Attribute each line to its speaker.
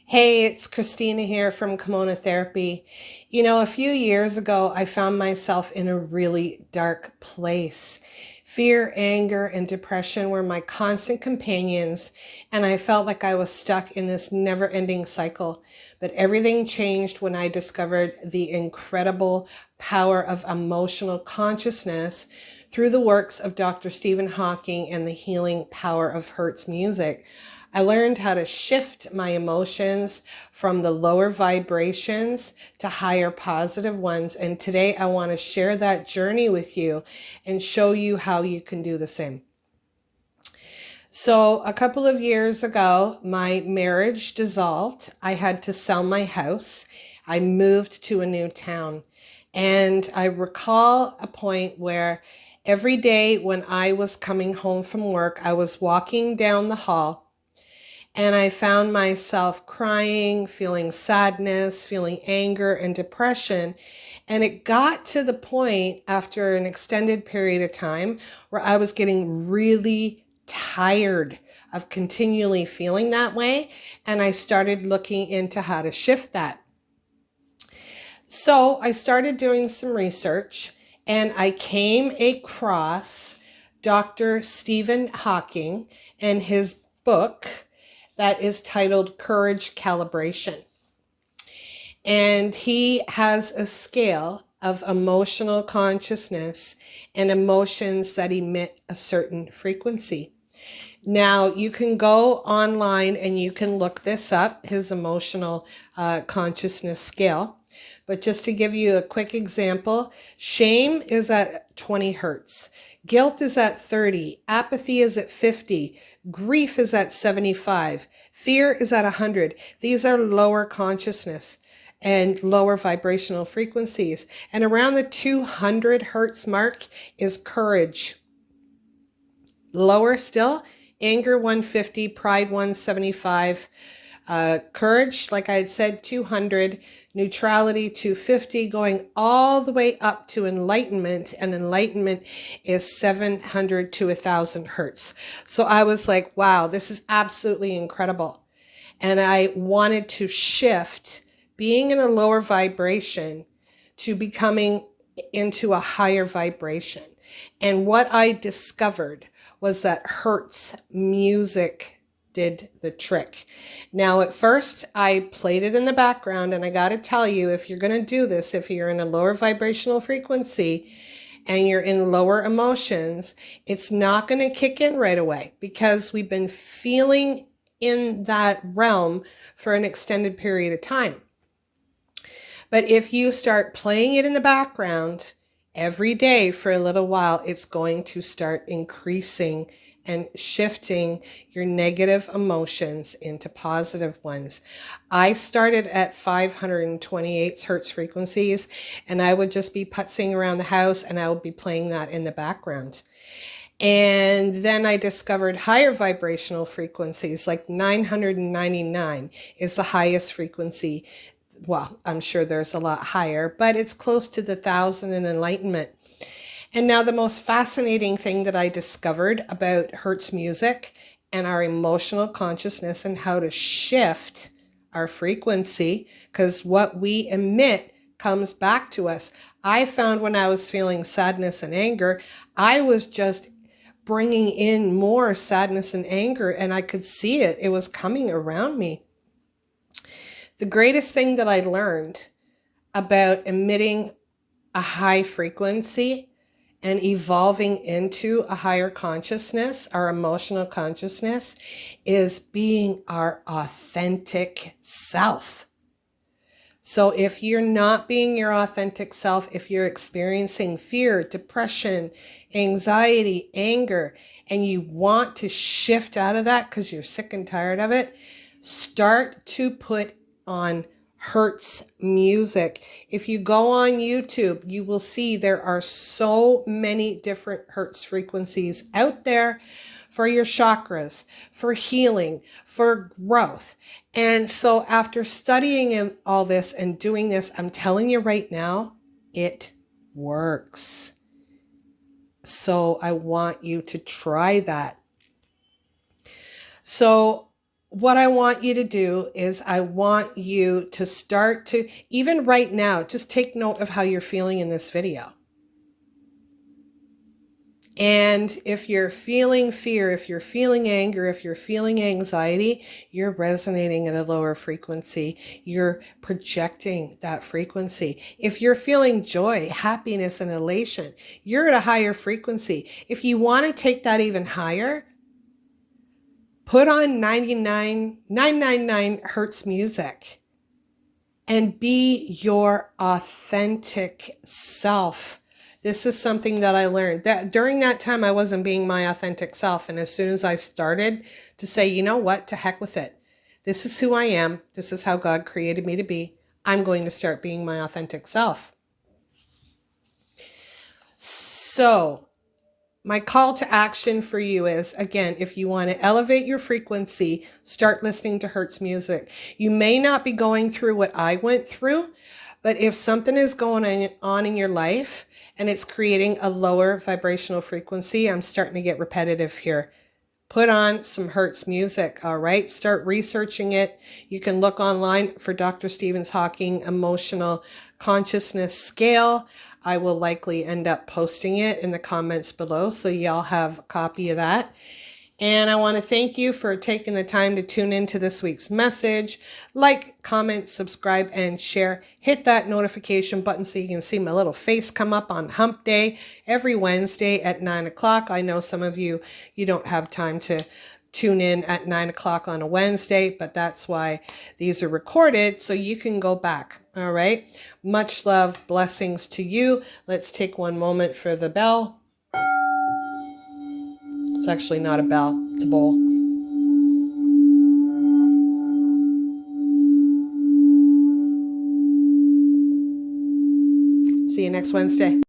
Speaker 1: Hey, it's Christina here from Kimono Therapy. You know, a few years ago, I found myself in a really dark place. Fear, anger, and depression were my constant companions, and I felt like I was stuck in this never-ending cycle. But everything changed when I discovered the incredible power of emotional consciousness through the works of Dr. Stephen Hawking and the healing power of Hertz music. I learned how to shift my emotions from the lower vibrations to higher positive ones. And today I want to share that journey with you and show you how you can do the same. So a couple of years ago, my marriage dissolved. I had to sell my house. I moved to a new town. And I recall a point where every day when I was coming home from work, I was walking down the hall, and I found myself crying, feeling sadness, feeling anger and depression. And it got to the point after an extended period of time where I was getting really tired of continually feeling that way. And I started looking into how to shift that. So I started doing some research, and I came across Dr. Stephen Hawking and his book that is titled Courage Calibration. And he has a scale of emotional consciousness and emotions that emit a certain frequency. Now, you can go online and you can look this up, his emotional consciousness scale. But just to give you a quick example, shame is at 20 hertz. Guilt is at 30. Apathy is at 50. Grief is at 75. Fear is at 100. These are lower consciousness and lower vibrational frequencies. And around the 200 hertz mark is courage. Lower still, anger 150, pride 175. Courage, like I had said, 200, neutrality 250, going all the way up to enlightenment, and enlightenment is 700 to 1,000 hertz. So I was like, wow, this is absolutely incredible. And I wanted to shift being in a lower vibration to becoming into a higher vibration. And what I discovered was that Hertz music did the trick. Now, at first, I played it in the background, and I got to tell you, if you're going to do this, if you're in a lower vibrational frequency and you're in lower emotions, it's not going to kick in right away because we've been feeling in that realm for an extended period of time. But if you start playing it in the background every day for a little while, it's going to start increasing and shifting your negative emotions into positive ones. I started at 528 hertz frequencies, and I would just be putzing around the house and I would be playing that in the background. And then I discovered higher vibrational frequencies, like 999 is the highest frequency. Well, I'm sure there's a lot higher, but it's close to the 1,000 in enlightenment. And now the most fascinating thing that I discovered about Hertz music and our emotional consciousness and how to shift our frequency, because what we emit comes back to us. I found when I was feeling sadness and anger, I was just bringing in more sadness and anger, and I could see it. It was coming around me. The greatest thing that I learned about emitting a high frequency and evolving into a higher consciousness, our emotional consciousness, is being our authentic self. So if you're not being your authentic self, if you're experiencing fear, depression, anxiety, anger, and you want to shift out of that because you're sick and tired of it, start to put on Hertz music. If you go on YouTube, you will see there are so many different Hertz frequencies out there for your chakras, for healing, for growth. And so after studying all this and doing this, I'm telling you right now, it works. So I want you to try that. So what I want you to do is I want you to start to, even right now, just take note of how you're feeling in this video. And if you're feeling fear, if you're feeling anger, if you're feeling anxiety, you're resonating at a lower frequency. You're projecting that frequency. If you're feeling joy, happiness, and elation, you're at a higher frequency. If you want to take that even higher, put on 999 Hertz music and be your authentic self. This is something that I learned. That during that time, I wasn't being my authentic self. And as soon as I started to say, you know what, to heck with it. This is who I am. This is how God created me to be. I'm going to start being my authentic self. So my call to action for you is, again, if you want to elevate your frequency, start listening to Hertz music. You may not be going through what I went through, but if something is going on in your life and it's creating a lower vibrational frequency, I'm starting to get repetitive here. Put on some Hertz music, all right? Start researching it. You can look online for Dr. Stephen Hawking Emotional Consciousness Scale. I will likely end up posting it in the comments below, so y'all have a copy of that. And I want to thank you for taking the time to tune into this week's message. Like, comment, subscribe, and share. Hit that notification button so you can see my little face come up on Hump Day every Wednesday at 9 o'clock. I know some of you don't have time to tune in at 9 o'clock on a Wednesday, but that's why these are recorded so you can go back. All right. Much love. Blessings to you. Let's take one moment for the bell. It's actually not a bell, it's a bowl. See you next Wednesday.